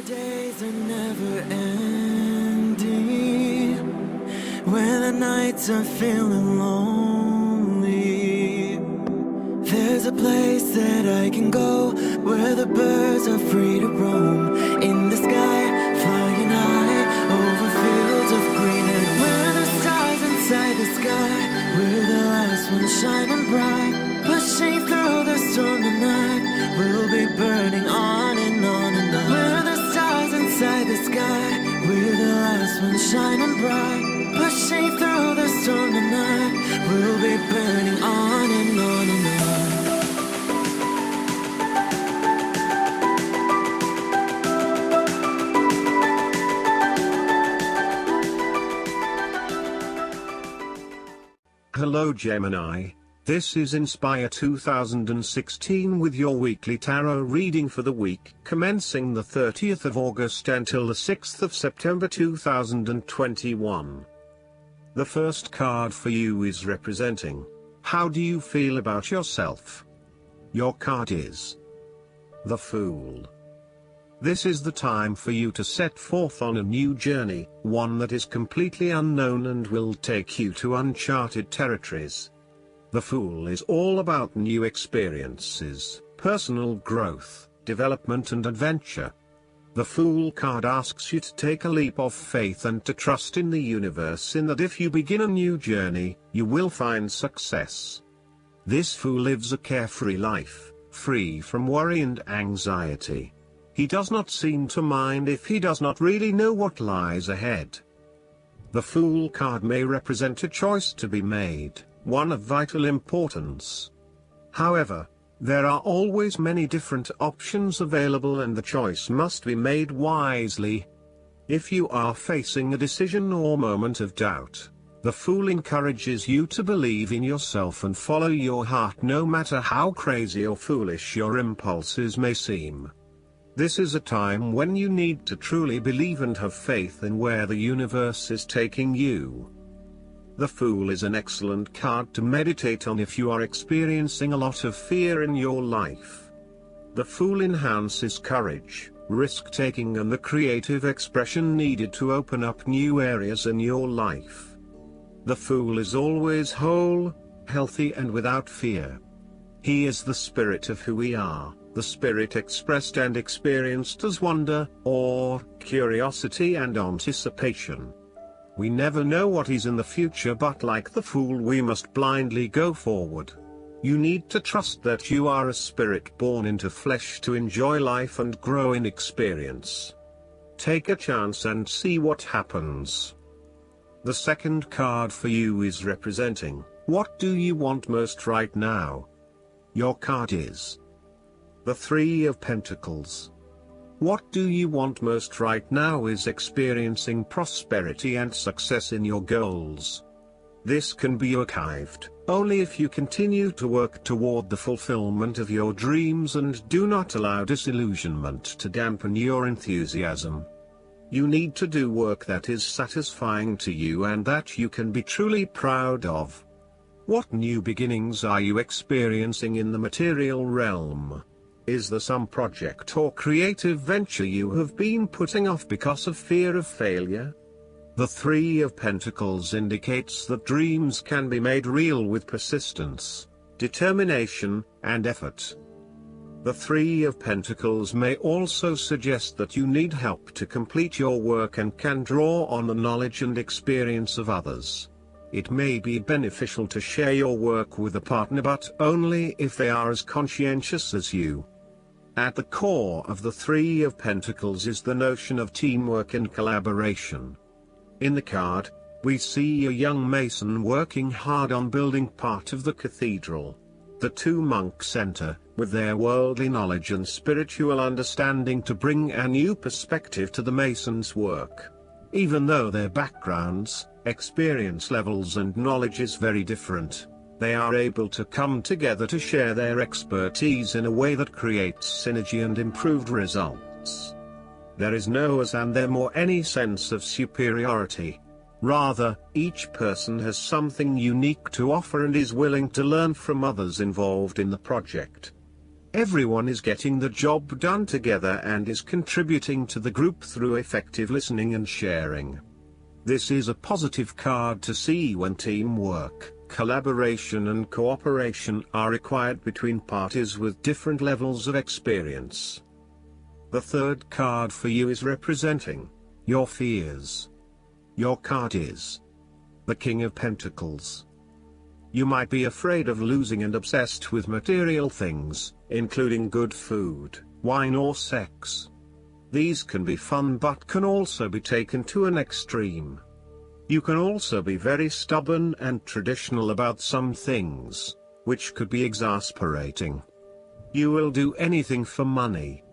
days are never ending, when the nights are feeling lonely. There's a place that I can go, where the birds are free to roam, in the sky, flying high, over fields of green. And where the stars inside the sky, we're the last ones shining bright, pushing through the storm tonight. We'll be burning on and on and on. We're the stars inside the sky, we're the last ones shining bright, pushing through the storm tonight. We'll be burning on and on and on. Hello Gemini, this is Inspire 2016 with your weekly tarot reading for the week commencing the 30th of August until the 6th of September 2021. The first card for you is representing, how do you feel about yourself? Your card is the Fool. This is the time for you to set forth on a new journey, one that is completely unknown and will take you to uncharted territories. The Fool is all about new experiences, personal growth, development and adventure. The Fool card asks you to take a leap of faith and to trust in the universe, in that if you begin a new journey, you will find success. This Fool lives a carefree life, free from worry and anxiety. He does not seem to mind if he does not really know what lies ahead. The Fool card may represent a choice to be made, one of vital importance. However, there are always many different options available and the choice must be made wisely. If you are facing a decision or moment of doubt, the Fool encourages you to believe in yourself and follow your heart, no matter how crazy or foolish your impulses may seem. This is a time when you need to truly believe and have faith in where the universe is taking you. The Fool is an excellent card to meditate on if you are experiencing a lot of fear in your life. The Fool enhances courage, risk-taking and the creative expression needed to open up new areas in your life. The Fool is always whole, healthy and without fear. He is the spirit of who we are, the spirit expressed and experienced as wonder, awe, curiosity and anticipation. We never know what is in the future, but like the Fool we must blindly go forward. You need to trust that you are a spirit born into flesh to enjoy life and grow in experience. Take a chance and see what happens. The second card for you is representing, what do you want most right now? Your card is the Three of Pentacles. What do you want most right now is experiencing prosperity and success in your goals. This can be achieved only if you continue to work toward the fulfillment of your dreams and do not allow disillusionment to dampen your enthusiasm. You need to do work that is satisfying to you and that you can be truly proud of. What new beginnings are you experiencing in the material realm? Is there some project or creative venture you have been putting off because of fear of failure? The Three of Pentacles indicates that dreams can be made real with persistence, determination, and effort. The Three of Pentacles may also suggest that you need help to complete your work and can draw on the knowledge and experience of others. It may be beneficial to share your work with a partner, but only if they are as conscientious as you. At the core of the Three of Pentacles is the notion of teamwork and collaboration. In the card, we see a young mason working hard on building part of the cathedral. The two monks enter, with their worldly knowledge and spiritual understanding, to bring a new perspective to the mason's work. Even though their backgrounds, experience levels and knowledge is very different, they are able to come together to share their expertise in a way that creates synergy and improved results. There is no us and them or any sense of superiority. Rather, each person has something unique to offer and is willing to learn from others involved in the project. Everyone is getting the job done together and is contributing to the group through effective listening and sharing. This is a positive card to see when teamwork, collaboration and cooperation are required between parties with different levels of experience. The third card for you is representing your fears. Your card is the King of Pentacles. You might be afraid of losing and obsessed with material things, including good food, wine or sex. These can be fun but can also be taken to an extreme. You can also be very stubborn and traditional about some things, which could be exasperating. You will do anything for money.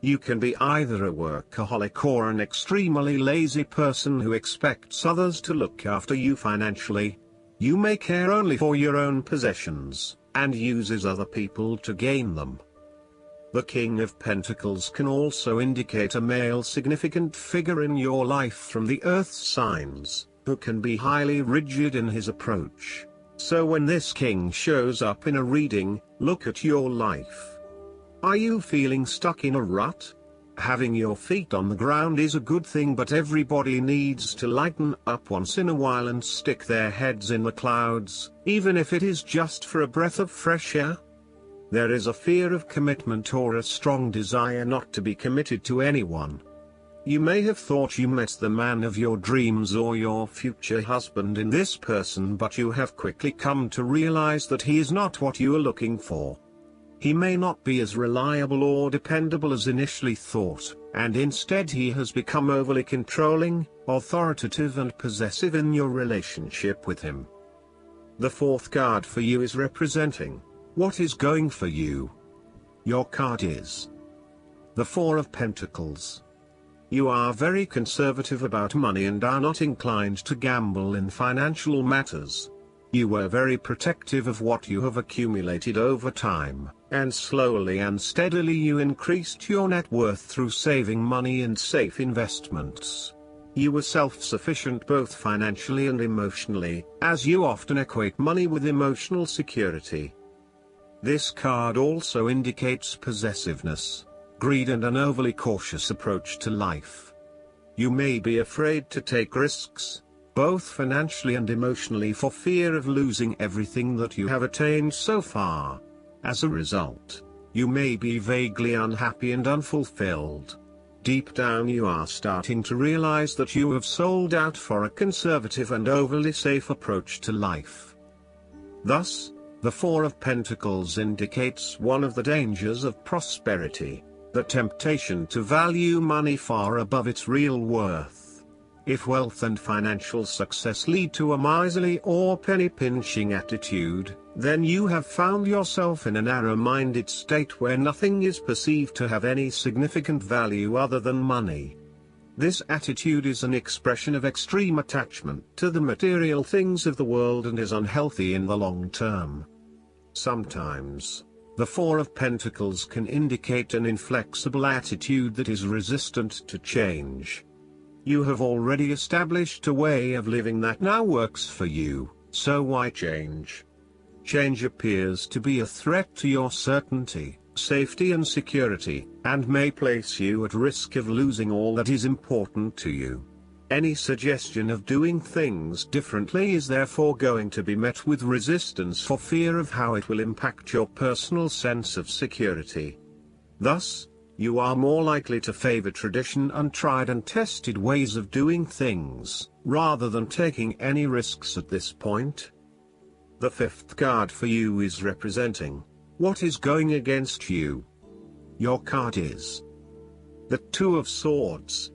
You can be either a workaholic or an extremely lazy person who expects others to look after you financially. You may care only for your own possessions, and uses other people to gain them. The King of Pentacles can also indicate a male significant figure in your life from the earth signs, who can be highly rigid in his approach. So when this king shows up in a reading, look at your life. Are you feeling stuck in a rut? Having your feet on the ground is a good thing, but everybody needs to lighten up once in a while and stick their heads in the clouds, even if it is just for a breath of fresh air. There is a fear of commitment or a strong desire not to be committed to anyone. You may have thought you met the man of your dreams or your future husband in this person, but you have quickly come to realize that he is not what you are looking for. He may not be as reliable or dependable as initially thought, and instead he has become overly controlling, authoritative and possessive in your relationship with him. The fourth card for you is representing what is going for you. Your card is the Four of Pentacles. You are very conservative about money and are not inclined to gamble in financial matters. You were very protective of what you have accumulated over time, and slowly and steadily you increased your net worth through saving money and safe investments. You were self-sufficient both financially and emotionally, as you often equate money with emotional security. This card also indicates possessiveness, greed and an overly cautious approach to life. You may be afraid to take risks, both financially and emotionally, for fear of losing everything that you have attained so far. As a result, you may be vaguely unhappy and unfulfilled. Deep down you are starting to realize that you have sold out for a conservative and overly safe approach to life. Thus, the Four of Pentacles indicates one of the dangers of prosperity, the temptation to value money far above its real worth. If wealth and financial success lead to a miserly or penny-pinching attitude, then you have found yourself in a narrow-minded state where nothing is perceived to have any significant value other than money. This attitude is an expression of extreme attachment to the material things of the world and is unhealthy in the long term. Sometimes, the Four of Pentacles can indicate an inflexible attitude that is resistant to change. You have already established a way of living that now works for you, so why change? Change appears to be a threat to your certainty, safety and security, and may place you at risk of losing all that is important to you. Any suggestion of doing things differently is therefore going to be met with resistance for fear of how it will impact your personal sense of security. Thus, you are more likely to favor tradition and tried and tested ways of doing things, rather than taking any risks at this point. The fifth card for you is representing what is going against you. Your card is the Two of Swords.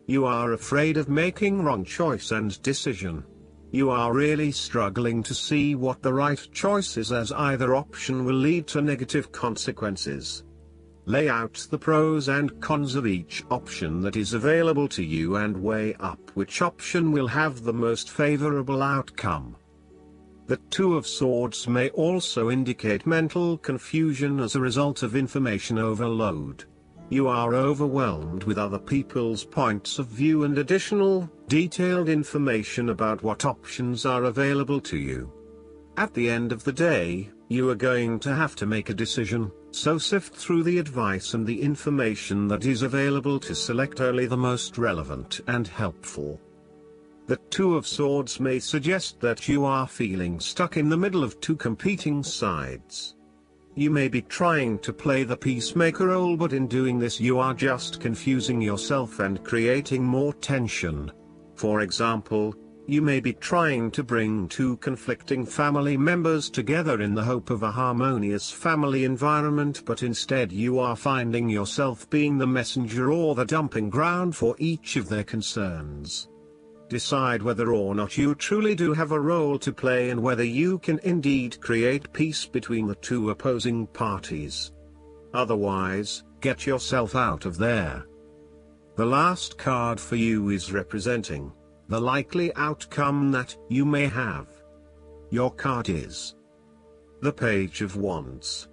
You are afraid of making wrong choice and decision. You are really struggling to see what the right choice is, as either option will lead to negative consequences. Lay out the pros and cons of each option that is available to you and weigh up which option will have the most favorable outcome. The Two of Swords may also indicate mental confusion as a result of information overload. You are overwhelmed with other people's points of view and additional, detailed information about what options are available to you. At the end of the day, You are going to have to make a decision, so sift through the advice and the information that is available to select only the most relevant and helpful. The Two of Swords may suggest that you are feeling stuck in the middle of two competing sides. You may be trying to play the peacemaker role, but in doing this you are just confusing yourself and creating more tension. For example, you may be trying to bring two conflicting family members together in the hope of a harmonious family environment, but instead you are finding yourself being the messenger or the dumping ground for each of their concerns. Decide whether or not you truly do have a role to play and whether you can indeed create peace between the two opposing parties. Otherwise, get yourself out of there. The last card for you is representing the likely outcome that you may have. Your card is the Page of Wands.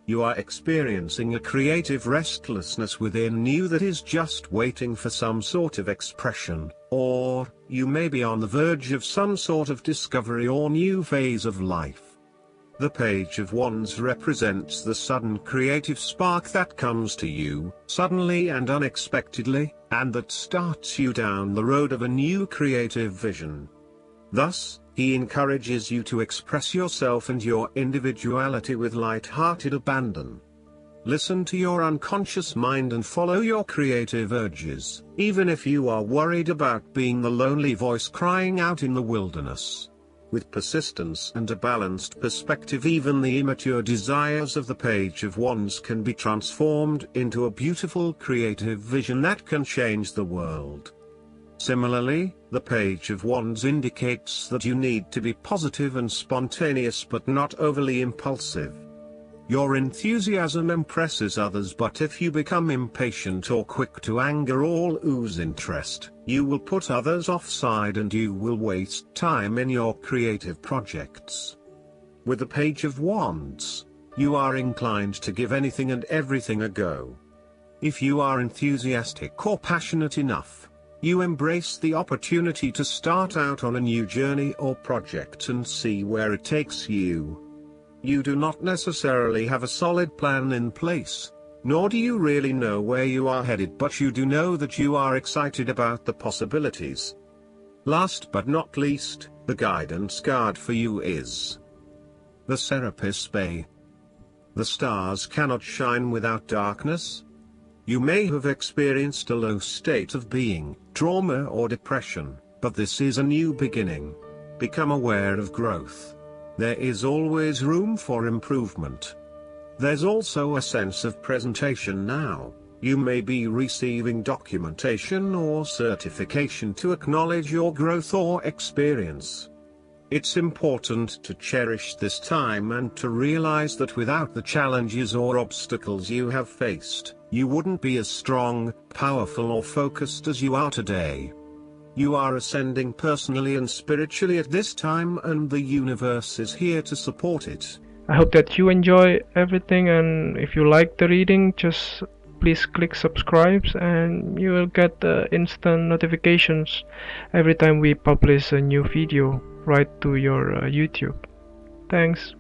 You are experiencing a creative restlessness within you that is just waiting for some sort of expression, or you may be on the verge of some sort of discovery or new phase of life. The Page of Wands represents the sudden creative spark that comes to you, suddenly and unexpectedly, and that starts you down the road of a new creative vision. Thus, he encourages you to express yourself and your individuality with light-hearted abandon. Listen to your unconscious mind and follow your creative urges, even if you are worried about being the lonely voice crying out in the wilderness. With persistence and a balanced perspective, even the immature desires of the Page of Wands can be transformed into a beautiful creative vision that can change the world. Similarly, the Page of Wands indicates that you need to be positive and spontaneous but not overly impulsive. Your enthusiasm impresses others, but if you become impatient or quick to anger or lose interest, you will put others offside and you will waste time in your creative projects. With the Page of Wands, you are inclined to give anything and everything a go. If you are enthusiastic or passionate enough, you embrace the opportunity to start out on a new journey or project and see where it takes you. You do not necessarily have a solid plan in place, nor do you really know where you are headed, but you do know that you are excited about the possibilities. Last but not least, the guidance card for you is the Serapis Bey. The stars cannot shine without darkness. You may have experienced a low state of being, trauma or depression, but this is a new beginning. Become aware of growth. There is always room for improvement. There's also a sense of presentation now. You may be receiving documentation or certification to acknowledge your growth or experience. It's important to cherish this time and to realize that without the challenges or obstacles you have faced, you wouldn't be as strong, powerful or focused as you are today. You are ascending personally and spiritually at this time, and the universe is here to support it. I hope that you enjoy everything, and if you like the reading, just please click subscribe and you will get instant notifications every time we publish a new video right to your YouTube. Thanks.